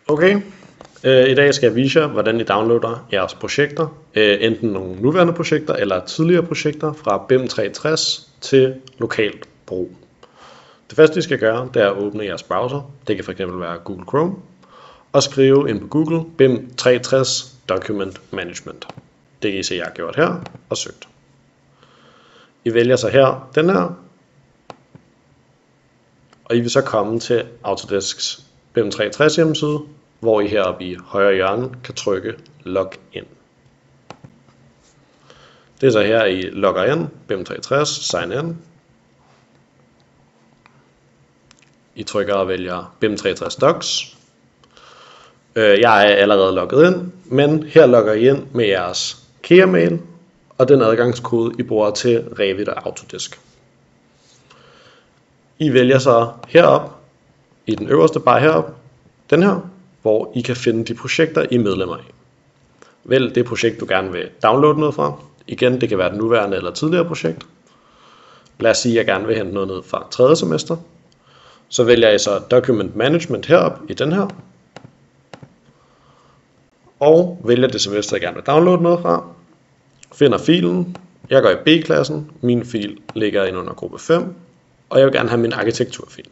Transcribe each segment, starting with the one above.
Okay, i dag skal jeg vise jer, hvordan I downloader jeres projekter, enten nogle nuværende projekter eller tidligere projekter fra BIM 360 til lokalt brug. Det første I skal gøre, det er at åbne jeres browser, det kan fx være Google Chrome, og skrive ind på Google BIM 360 Document Management. Det kan I se, jeg har gjort her og søgt. I vælger så her den her, og I vil så komme til Autodesks BIM 360 hjemmeside, hvor I heroppe i højre hjørne kan trykke Login. Det er så her I logger ind, BIM 360, Sign In. I trykker og vælger BIM 360 Docs. Jeg er allerede logget ind, men her logger I ind med jeres KEA-mail og den adgangskode I bruger til Revit og Autodesk. I vælger så herop i den øverste bare herop, den her, hvor I kan finde de projekter I er medlemmer af. Vælg det projekt du gerne vil downloade noget fra. Igen, det kan være et nuværende eller tidligere projekt. Lad os sige at jeg gerne vil hente noget ned fra 3. semester. Så vælger jeg så Document Management herop i den her. Og vælger det semester jeg gerne vil downloade noget fra. Finder filen. Jeg går i B-klassen. Min fil ligger inde under gruppe 5. Og jeg vil gerne have min arkitekturfil.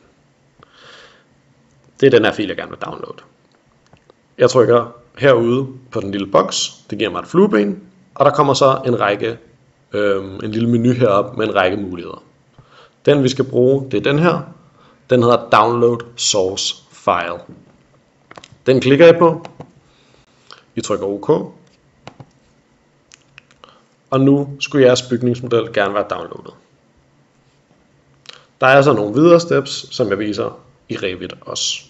Det er den her fil jeg gerne vil downloade. Jeg trykker herude på den lille boks. Det giver mig et flueben. Og der kommer så en lille menu heroppe med en række muligheder. Den vi skal bruge, det er den her. Den hedder Download Source File. Den klikker I på. I trykker OK. Og nu skulle jeres bygningsmodel gerne være downloadet. Der er altså nogle videre steps, som jeg viser i Revit også.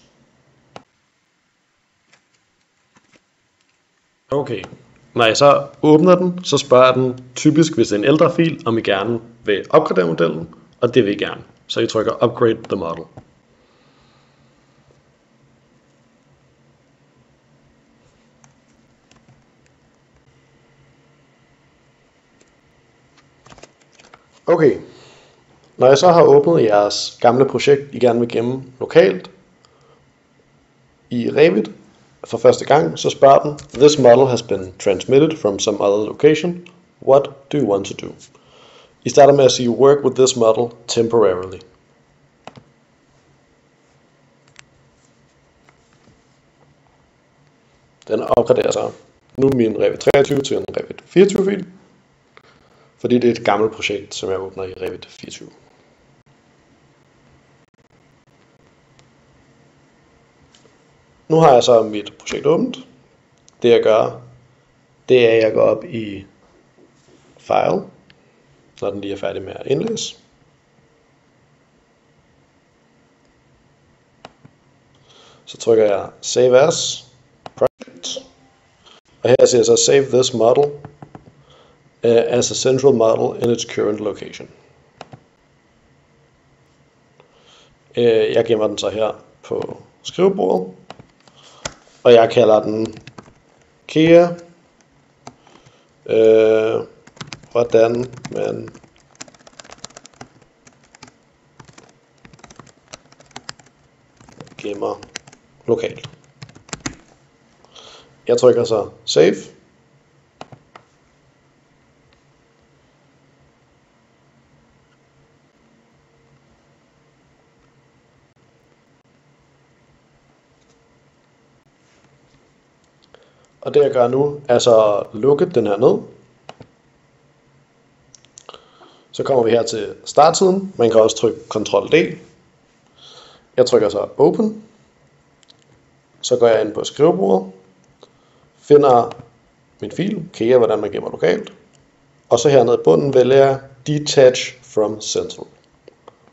Okay, når jeg så åbner den, så spørger den typisk, hvis det er en ældre fil, om I gerne vil opgradere modellen, og det vil I gerne. Så I trykker Upgrade the Model. Okay, når jeg så har åbnet jeres gamle projekt, I gerne vil gemme lokalt i Revit for første gang, så spørger den, This model has been transmitted from some other location. What do you want to do? I starter med at sige, Work with this model temporarily. Den opgraderer sig nu min Revit 23 til en Revit 24 fil, fordi det er et gammelt projekt, som jeg åbner i Revit 24. Nu har jeg så mit projekt åbent. Det jeg gør, det er at jeg går op i File, når den lige er færdig med at indlæse. Så trykker jeg Save As Project. Og her siger jeg så Save this model as a central model in its current location. Jeg gemmer den så her på skrivebordet. Og jeg kalder den KEA, hvordan man gemmer lokalt. Jeg trykker så Save. Og det jeg gør nu er så at lukke den her ned. Så kommer vi her til startsiden. Man kan også trykke Ctrl-D. Jeg trykker så Open. Så går jeg ind på skrivebordet. Finder min fil, KEA, hvordan man gemmer lokalt. Og så hernede i bunden vælger jeg Detach from Central.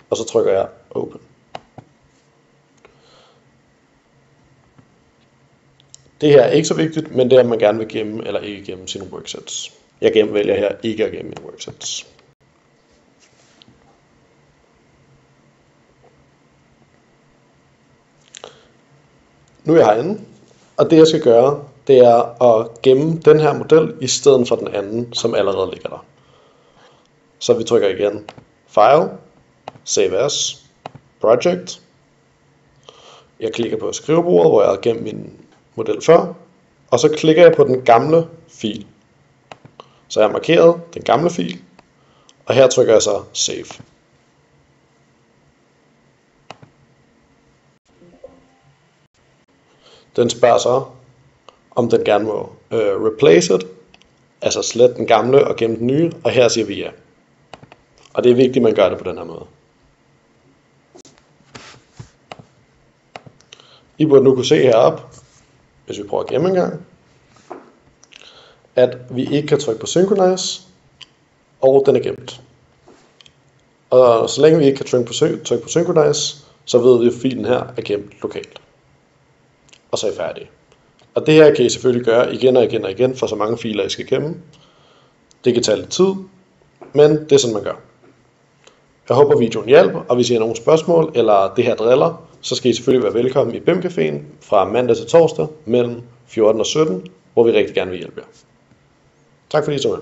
Og så trykker jeg Open. Det her er ikke så vigtigt, men det er, at man gerne vil gemme eller ikke gemme sine worksets. Jeg vælger her ikke at gemme mine worksets. Nu er jeg herinde, og det jeg skal gøre, det er at gemme den her model i stedet for den anden, som allerede ligger der. Så vi trykker igen File, Save As, Project. Jeg klikker på skrivebordet, hvor jeg har gemt min model før, og så klikker jeg på den gamle fil. Så jeg har markeret den gamle fil, og her trykker jeg så Save. Den spørger så, om den gerne må replace it, altså slet den gamle og gemme den nye, og her siger vi ja. Og det er vigtigt, at man gør det på den her måde. I burde nu kunne se heroppe, hvis vi prøver at gemme en gang, at vi ikke kan trykke på Synchronize, og den er gemt. Og så længe vi ikke kan trykke på Synchronize, så ved vi, at filen her er gemt lokalt. Og så er I færdige. Og det her kan I selvfølgelig gøre igen og igen og igen, for så mange filer I skal gemme. Det kan tage lidt tid, men det er sådan man gør. Jeg håber videoen hjælper, og hvis I har nogle spørgsmål eller det her driller, så skal I selvfølgelig være velkommen i BIM Caféen fra mandag til torsdag mellem 14 og 17, hvor vi rigtig gerne vil hjælpe jer. Tak fordi I så med.